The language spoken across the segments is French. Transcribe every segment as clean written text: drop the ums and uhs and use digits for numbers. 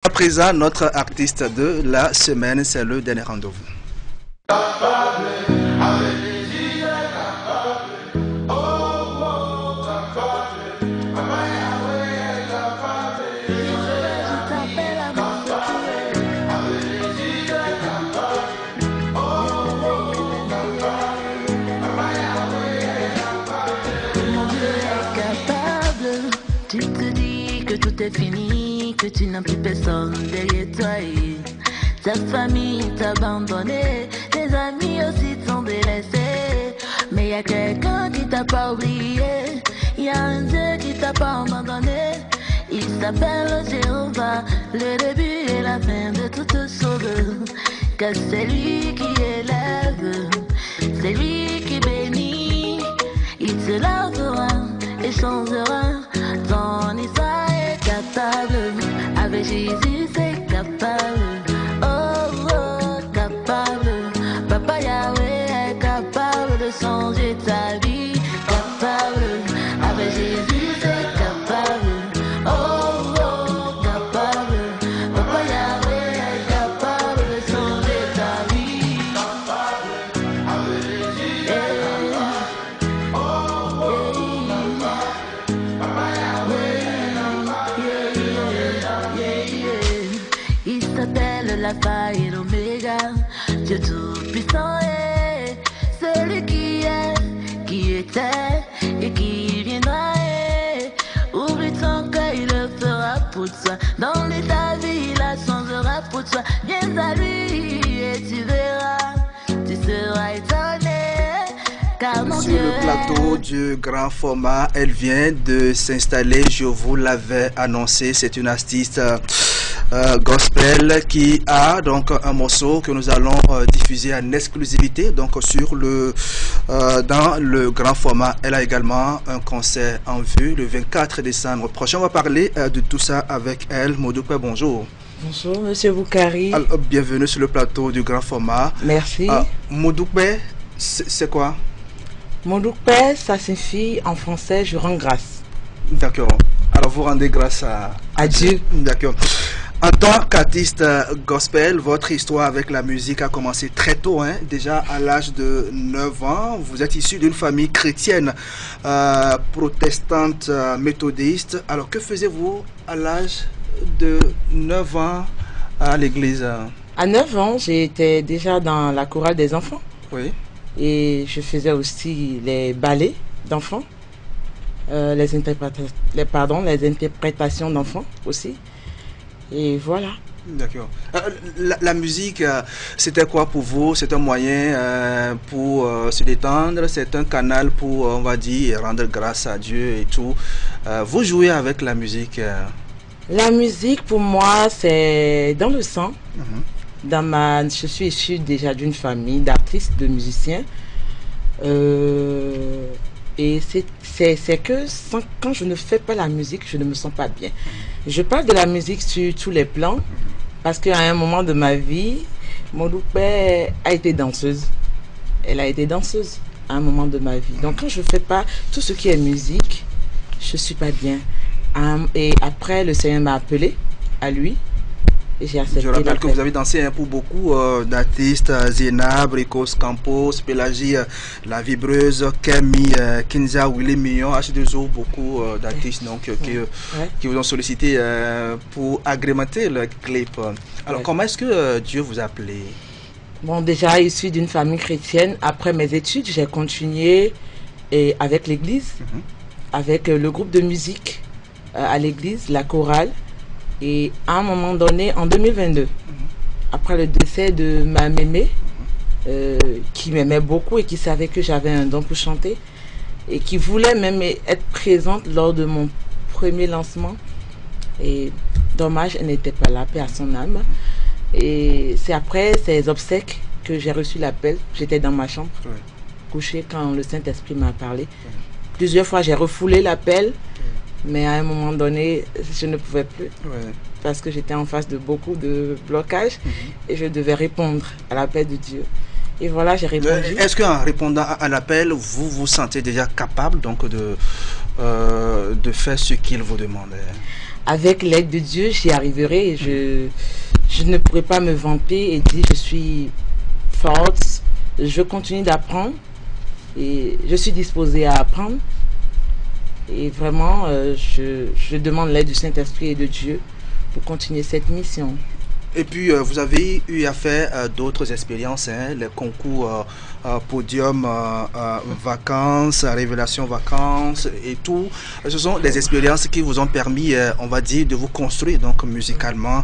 À présent, notre artiste de la semaine, c'est le dernier rendez-vous. Tu te dis que tout est fini, que tu n'as plus personne derrière toi. Et ta famille t'a abandonné, tes amis aussi t'ont délaissé. Mais y a quelqu'un qui t'a pas oublié, y a un Dieu qui t'a pas abandonné. Il s'appelle Jéhovah, le début et la fin de toute chose. Que c'est lui qui élève, c'est lui qui bénit. Il te lavera et changera. Ton histoire est capable, avec Jésus c'est capable. Oh, oh, capable. Papa Yahweh est capable de changer ta vie. Capable, avec Jésus c'est capable. Oh, oh, capable. Papa Yahweh est capable de changer ta vie. Capable, avec Jésus c'est capable. Oh, il s'appelle l'alpha et l'oméga, Dieu tout-puissant est celui qui est, qui était et qui viendra. Oublie ton cœur, il le fera pour toi. Dans l'état vie, il la changera pour toi. Viens à lui et tu verras, tu seras étonné. Sur le plateau du grand format, elle vient de s'installer, je vous l'avais annoncé, c'est une artiste gospel qui a donc un morceau que nous allons diffuser en exclusivité donc sur dans le grand format. Elle a également un concert en vue le 24 décembre prochain. On va parler de tout ça avec elle. Modoupe, bonjour. Bonjour, monsieur Boukari. Alors, bienvenue sur le plateau du grand format. Merci. Modoupe, c'est quoi? Modoupe, ça signifie en français je rends grâce. D'accord. Alors vous rendez grâce à Dieu. D'accord. En tant qu'artiste gospel, votre histoire avec la musique a commencé très tôt, hein, déjà à l'âge de 9 ans. Vous êtes issu d'une famille chrétienne, protestante, méthodiste. Alors que faisiez-vous à l'âge de 9 ans à l'église? À 9 ans, j'étais déjà dans la chorale des enfants. Oui. Et je faisais aussi les ballets d'enfants, les interprétations d'enfants aussi. Et voilà. D'accord. La musique, c'était quoi pour vous? C'est un moyen pour se détendre, c'est un canal pour, on va dire, rendre grâce à Dieu et tout. Vous jouez avec la musique? La musique, pour moi, c'est dans le sang. Je suis issue déjà d'une famille d'artistes, de musiciens. Et c'est que quand je ne fais pas la musique, je ne me sens pas bien. Je parle de la musique sur tous les plans parce qu'à un moment de ma vie, Modoupe a été danseuse. Elle a été danseuse à un moment de ma vie. Donc quand je ne fais pas tout ce qui est musique, je ne suis pas bien. Et après, le Seigneur m'a appelé à lui. Je rappelle que vous avez dansé pour beaucoup d'artistes, Zena, Bricos, Campos, Pélagie, La Vibreuse, Kemi, Kinza, Willy Mignon, H2O, beaucoup d'artistes qui vous ont sollicité pour agrémenter le clip. Alors comment est-ce que Dieu vous a appelé? Bon, déjà issu d'une famille chrétienne, après mes études, j'ai continué avec l'église, avec le groupe de musique à l'église, la chorale. Et à un moment donné, en 2022, après le décès de ma mémé, qui m'aimait beaucoup et qui savait que j'avais un don pour chanter, et qui voulait même être présente lors de mon premier lancement. Et dommage, elle n'était pas là, paix à son âme. Et c'est après ces obsèques que j'ai reçu l'appel. J'étais dans ma chambre, couchée, quand le Saint-Esprit m'a parlé. Plusieurs fois, j'ai refoulé l'appel. Mais à un moment donné, je ne pouvais plus parce que j'étais en face de beaucoup de blocages et je devais répondre à l'appel de Dieu. Et voilà, j'ai répondu. Est-ce qu'en répondant à l'appel, vous vous sentez déjà capable donc de faire ce qu'il vous demande? avec l'aide de Dieu, j'y arriverai. Et je ne pourrai pas me vanter et dire je suis forte. Je continue d'apprendre et je suis disposée à apprendre. Et vraiment, je demande l'aide du Saint-Esprit et de Dieu pour continuer cette mission. Et puis, vous avez eu à faire d'autres expériences, hein, les concours podium, vacances, révélation vacances et tout. Ce sont des expériences qui vous ont permis, on va dire, de vous construire donc musicalement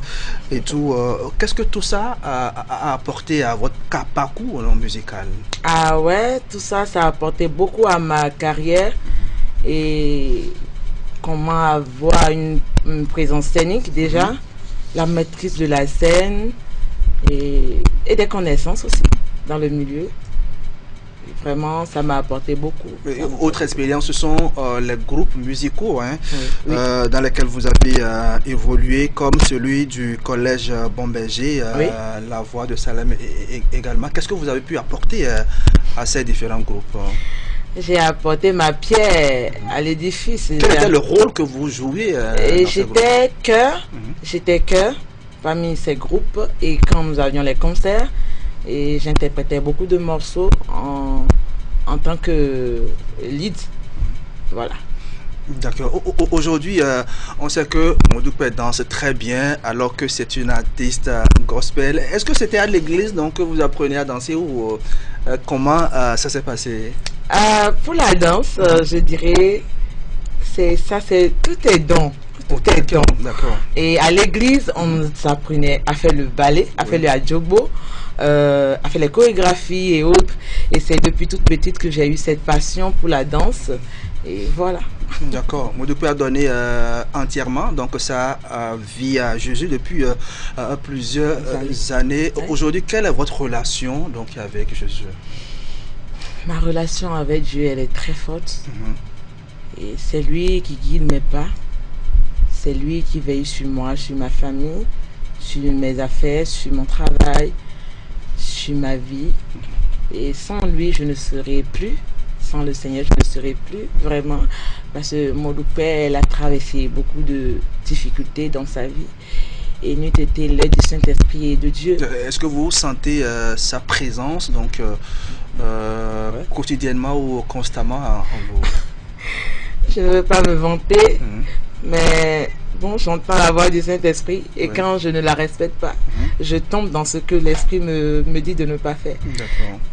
et tout. Qu'est-ce que tout ça a apporté à votre parcours musical? Ah ouais, tout ça, ça a apporté beaucoup à ma carrière et comment avoir une présence scénique déjà. La maîtrise de la scène et des connaissances aussi dans le milieu. Et vraiment, ça m'a apporté beaucoup. Autre expérience, ce sont les groupes musicaux hein, oui. Dans lesquels vous avez évolué, comme celui du collège Bomberger, oui. La Voix de Salem également. Qu'est-ce que vous avez pu apporter à ces différents groupes? J'ai apporté ma pierre à l'édifice. Quel était le rôle que vous jouiez j'étais chœur parmi ces groupes et quand nous avions les concerts et j'interprétais beaucoup de morceaux en tant que lead. Voilà. D'accord. Aujourd'hui, on sait que Modoupe danse très bien alors que c'est une artiste gospel. Est-ce que c'était à l'église donc que vous apprenez à danser ou comment ça s'est passé? Pour la danse, je dirais, tout est don. Tout est don. D'accord. Et à l'église, on nous apprenait à faire le ballet, à faire le adjobo, à faire les chorégraphies et autres. Et c'est depuis toute petite que j'ai eu cette passion pour la danse. Et voilà. D'accord. Modoupe a donné entièrement donc sa vie à Jésus depuis plusieurs années. Aujourd'hui, quelle est votre relation donc avec Jésus? Ma relation avec Dieu, elle est très forte. Et c'est lui qui guide mes pas. C'est lui qui veille sur moi, sur ma famille, sur mes affaires, sur mon travail, sur ma vie. Et sans lui, je ne serais plus. Sans le Seigneur, je ne serais plus vraiment. Parce que Modoupe, elle a traversé beaucoup de difficultés dans sa vie. Et nous été l'aide du Saint-Esprit et de Dieu. Est-ce que vous sentez sa présence donc quotidiennement ou constamment en vous? Je ne veux pas me vanter, mais bon, j'entends la voix du Saint-Esprit et quand je ne la respecte pas, je tombe dans ce que l'Esprit me dit de ne pas faire.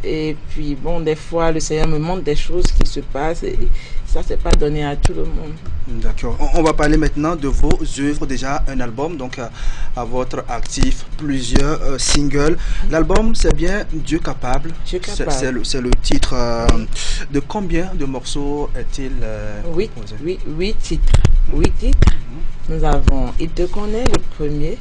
Et puis bon, des fois, le Seigneur me montre des choses qui se passent et ça, c'est pas donné à tout le monde. D'accord. On va parler maintenant de vos œuvres. Déjà, un album, donc à votre actif, plusieurs singles. L'album, c'est bien Dieu capable. Dieu capable. C'est le titre. De combien de morceaux est-il 8 titres. 8 titres. Nous avons Il te connaît, le premier.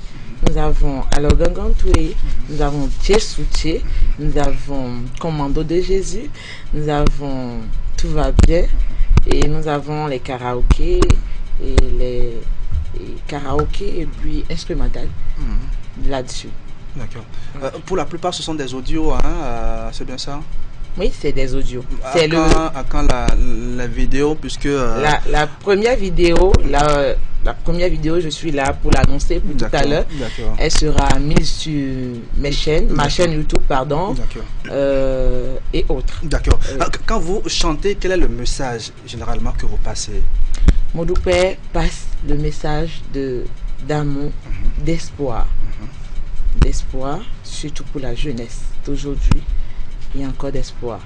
Nous avons Alors Gangantoué. Nous avons Tchesouché. Nous avons Commando de Jésus. Nous avons Tout va bien. Et nous avons les karaokés et les karaokés et puis instrumental là-dessus. D'accord. Pour la plupart, ce sont des audios, hein, c'est bien ça? Oui, c'est des audios. À quand la vidéo, puisque... La première vidéo, la première vidéo, je suis là pour l'annoncer pour tout à l'heure. Elle sera mise sur ma chaîne YouTube, pardon, et autres. D'accord. Quand vous chantez, quel est le message généralement que vous passez? Modoupe passe le message d'amour, d'espoir. D'espoir, surtout pour la jeunesse d'aujourd'hui. Il y a encore d'espoir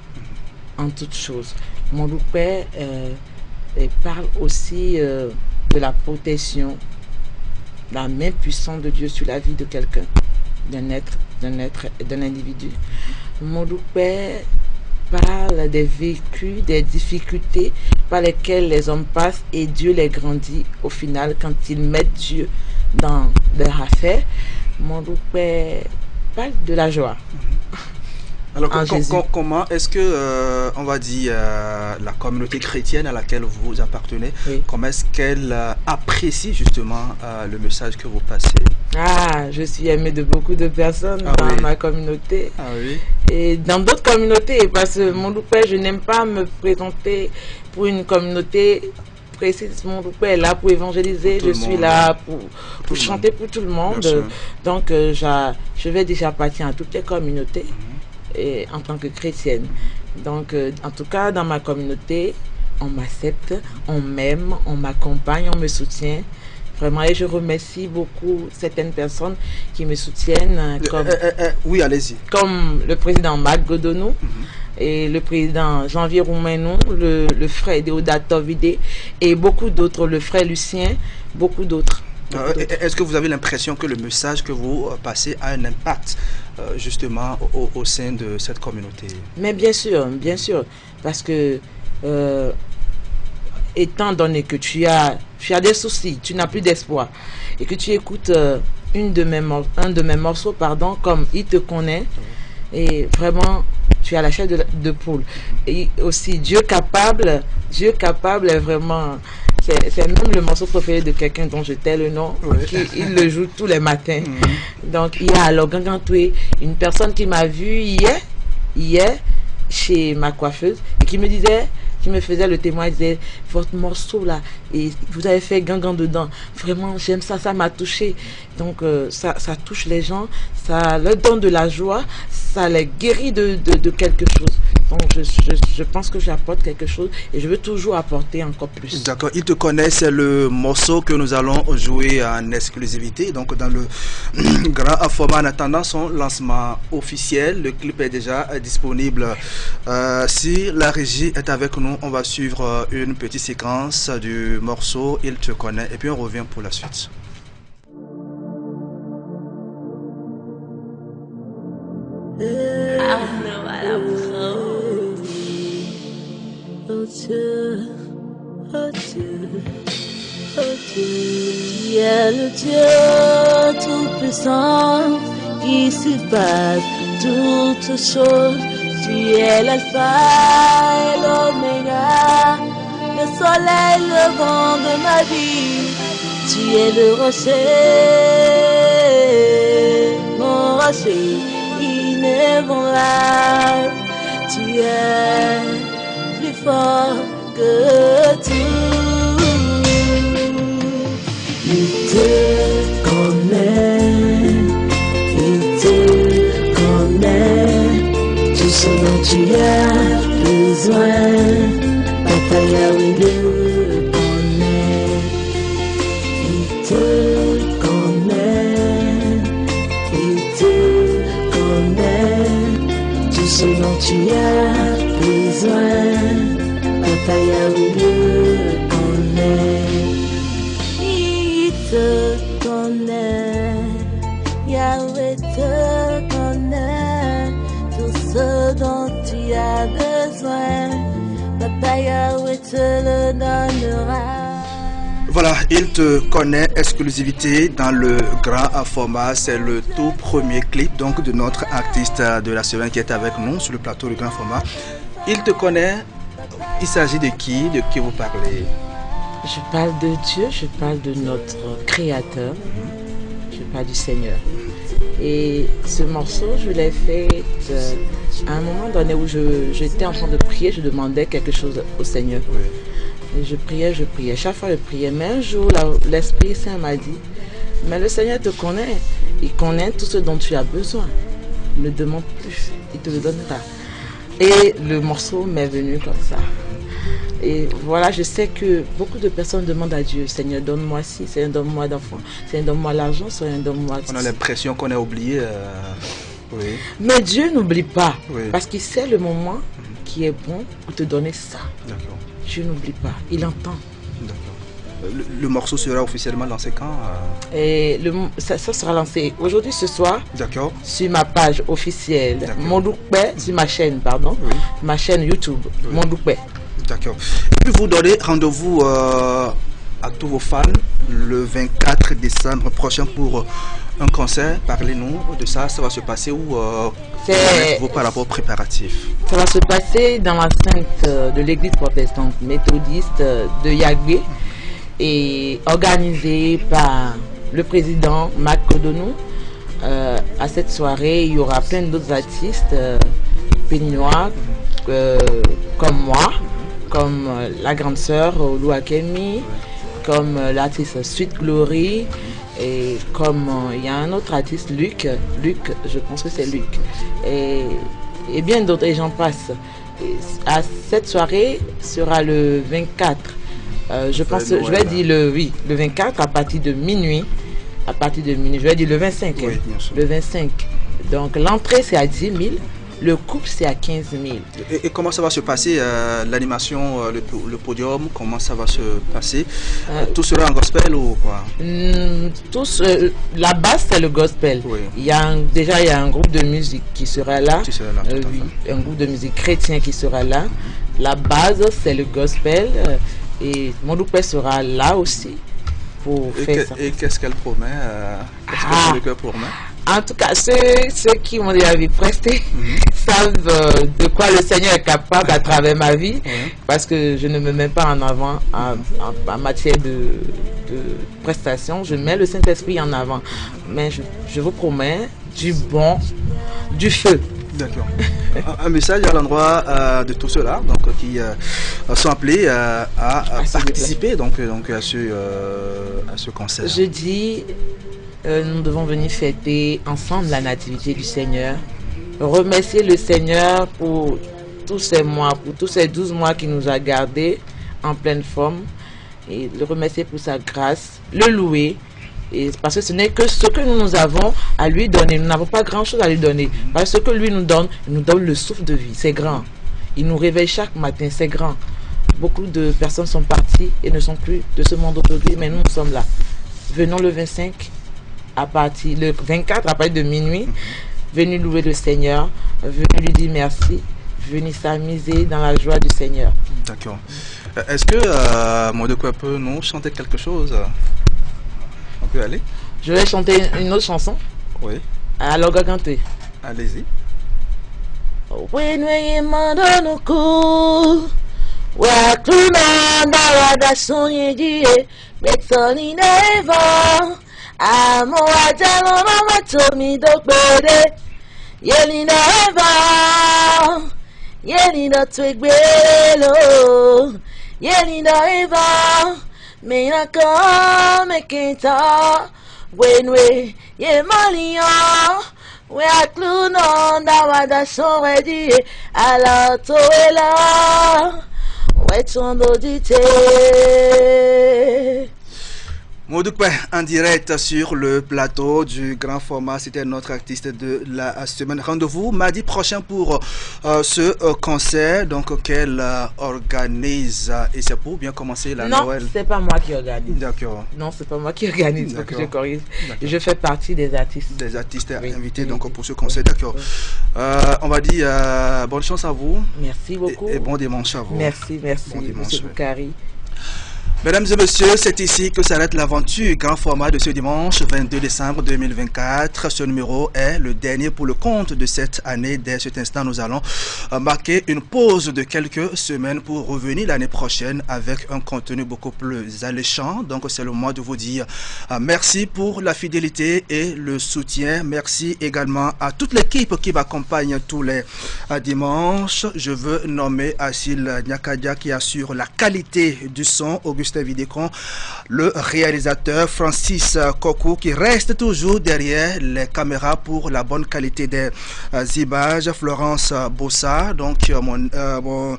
en toutes choses. Modoupe parle aussi de la protection, la main puissante de Dieu sur la vie de quelqu'un, d'un individu. Modoupe parle des vécus, des difficultés par lesquelles les hommes passent et Dieu les grandit au final quand ils mettent Dieu dans leur affaire. Modoupe parle de la joie. Alors, comment est-ce que, on va dire, la communauté chrétienne à laquelle vous appartenez, comment est-ce qu'elle apprécie justement le message que vous passez? Je suis aimé de beaucoup de personnes dans ma communauté et dans d'autres communautés, parce que Modoupe, je n'aime pas me présenter pour une communauté précise, mon père est là pour évangéliser, je suis là pour chanter pour tout le monde. Donc, je vais déjà partir à toutes les communautés et, en tant que chrétienne. Donc, en tout cas, dans ma communauté, on m'accepte, on m'aime, on m'accompagne, on me soutient. Vraiment, et je remercie beaucoup certaines personnes qui me soutiennent. Comme, oui, allez-y. Comme le président Marc Godonou et le président Janvier Roumenou, le frère Deodato Vidé et beaucoup d'autres, le frère Lucien, beaucoup d'autres. Est-ce que vous avez l'impression que le message que vous passez a un impact justement au sein de cette communauté? Mais bien sûr, parce que étant donné que tu as des soucis, tu n'as plus d'espoir et que tu écoutes un de mes morceaux, comme Il te connaît, et vraiment tu as la chair de poule. Et aussi Dieu capable est vraiment, c'est même le morceau préféré de quelqu'un dont je tais le nom, il le joue tous les matins. Donc il y a alors Gangantoué, une personne qui m'a vu hier chez ma coiffeuse et qui me faisait le témoin, disait votre morceau là et vous avez fait gangan dedans, vraiment j'aime ça m'a touché. Donc ça touche les gens, ça leur donne de la joie, ça les guérit de quelque chose. Donc je pense que j'apporte quelque chose et je veux toujours apporter encore plus. D'accord, Il te connaît, c'est le morceau que nous allons jouer en exclusivité, donc dans le grand format. En attendant son lancement officiel, le clip est déjà disponible. Si la régie est avec nous, on va suivre une petite séquence du morceau Il te connaît et puis on revient pour la suite. Tu es le Dieu tout-puissant qui surpasse toutes choses. Tu es l'alpha et l'oméga, le soleil levant de ma vie. Tu es le rocher, mon rocher inébranlable. Tu es plus fort que tout. Il te connaît, il te connaît, tout ce dont tu as besoin. Papa Yahweh le connaît, il te connaît, il te connaît, tout ce dont tu as besoin. Papa Yahweh le connaît. Te connaît, Yahweh te connaît, tout ce dont tu as besoin, Papa Yahweh te le donnera. Voilà, Il te connaît, exclusivité dans le grand format. C'est le tout premier clip donc de notre artiste de la semaine qui est avec nous sur le plateau du grand format. Il te connaît, il s'agit de qui vous parlez? Je parle de Dieu, je parle de notre Créateur, je parle du Seigneur. Et ce morceau, je l'ai fait à un moment donné où j'étais en train de prier, je demandais quelque chose au Seigneur. Et je priais, chaque fois je priais. Mais un jour, l'Esprit Saint m'a dit, mais le Seigneur te connaît, il connaît tout ce dont tu as besoin. Ne demande plus, il te le donnera. Et le morceau m'est venu comme ça. Et voilà, je sais que beaucoup de personnes demandent à Dieu, Seigneur, donne-moi ci, Seigneur, donne-moi d'enfants, Seigneur, donne-moi l'argent, Seigneur, donne-moi... On a l'impression qu'on a oublié. Oui. Mais Dieu n'oublie pas, parce qu'il sait le moment qui est bon pour te donner ça. D'accord. Dieu n'oublie pas, il entend. D'accord. Le morceau sera officiellement lancé quand? Et ça sera lancé aujourd'hui, ce soir. D'accord. Sur ma page officielle, Mondoukbe, sur ma chaîne, pardon, ma chaîne YouTube, Mondoukbe. D'accord. Et puis vous donnez rendez-vous à tous vos fans le 24 décembre prochain pour un concert. Parlez-nous de ça. Ça va se passer où vos par rapport aux préparatifs? Ça va se passer dans l'enceinte de l'église protestante méthodiste de Yagbe et organisé par le président Marc Godonou. À cette soirée, il y aura plein d'autres artistes béninois comme moi, comme la grande sœur Lou Akemi, comme l'artiste Sweet Glory, et comme il y a un autre artiste, Luc, je pense que c'est Luc, et bien d'autres, et j'en passe. Et cette soirée sera le 24. Je pense, je vais dire le 24 à partir de minuit. Je vais dire le 25. Oui, bien sûr. Le 25. Donc l'entrée c'est à 10 000. Le couple, c'est à 15 000. Et comment ça va se passer, l'animation, le podium, comment ça va se passer? Tout sera en gospel ou quoi? La base, c'est le gospel. Oui. Déjà, il y a un groupe de musique qui sera là. Oui, un groupe de musique chrétien qui sera là. La base, c'est le gospel. Et Mondoukwe sera là aussi pour faire ça. Et qu'est-ce qu'elle promet? Qu'est-ce que le cœur promet? En tout cas, ceux qui m'ont déjà vu prester savent de quoi le Seigneur est capable à travers ma vie, parce que je ne me mets pas en avant en matière de prestation. Je mets le Saint-Esprit en avant. Mais je vous promets du feu. D'accord. Un message à l'endroit de tous ceux-là qui sont appelés à participer à ce concert. Je dis, nous devons venir fêter ensemble la nativité du Seigneur, remercier le Seigneur pour tous ces mois, pour tous ces 12 mois qu'il nous a gardés en pleine forme, et le remercier pour sa grâce, le louer. Et parce que ce n'est que ce que nous avons à lui donner. Nous n'avons pas grand-chose à lui donner. Parce que ce que lui nous donne, il nous donne le souffle de vie. C'est grand. Il nous réveille chaque matin. C'est grand. Beaucoup de personnes sont parties et ne sont plus de ce monde aujourd'hui. Mais nous sommes là. Venons le 25, le 24 à partir de minuit. Venez louer le Seigneur. Venez lui dire merci. Venez s'amuser dans la joie du Seigneur. D'accord. Est-ce que Mondoukwe peut nous chanter quelque chose? On peut aller? Je vais chanter une autre chanson. Oui. Alors, Gagante. Allez-y. Me na come kenta wenwe ye malion we akluno ndawada soredi ala toela we tondo dite. Mondoukwe en direct sur le plateau du grand format, c'était notre artiste de la semaine. Rendez-vous mardi prochain pour ce concert qu'elle organise, et c'est pour bien commencer la Noël. Non, c'est pas moi qui organise. D'accord. Non, c'est pas moi qui organise, donc je corrige. Je fais partie des artistes. Des artistes invités pour ce concert, d'accord. On va dire bonne chance à vous. Merci beaucoup. Et bon dimanche à vous. Merci, bon dimanche. Monsieur Boukari. Mesdames et messieurs, c'est ici que s'arrête l'aventure grand format de ce dimanche 22 décembre 2024. Ce numéro est le dernier pour le compte de cette année. Dès cet instant, nous allons marquer une pause de quelques semaines pour revenir l'année prochaine avec un contenu beaucoup plus alléchant. Donc, c'est le moment de vous dire merci pour la fidélité et le soutien. Merci également à toute l'équipe qui m'accompagne tous les dimanches. Je veux nommer Asil Nyakadia qui assure la qualité du son, Augustin Vidécon, le réalisateur Francis Kokou qui reste toujours derrière les caméras pour la bonne qualité des images, Florence Bossa, donc mon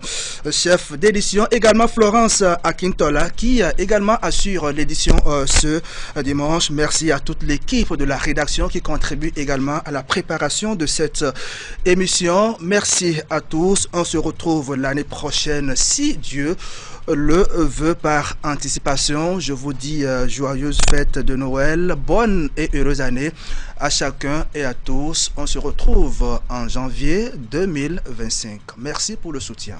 chef d'édition, également Florence Akintola qui également assure l'édition ce dimanche. Merci à toute l'équipe de la rédaction qui contribue également à la préparation de cette émission. Merci à tous, on se retrouve l'année prochaine si Dieu le veut par anticipation. Je vous dis joyeuse fête de Noël, bonne et heureuse année à chacun et à tous. On se retrouve en janvier 2025. Merci pour le soutien.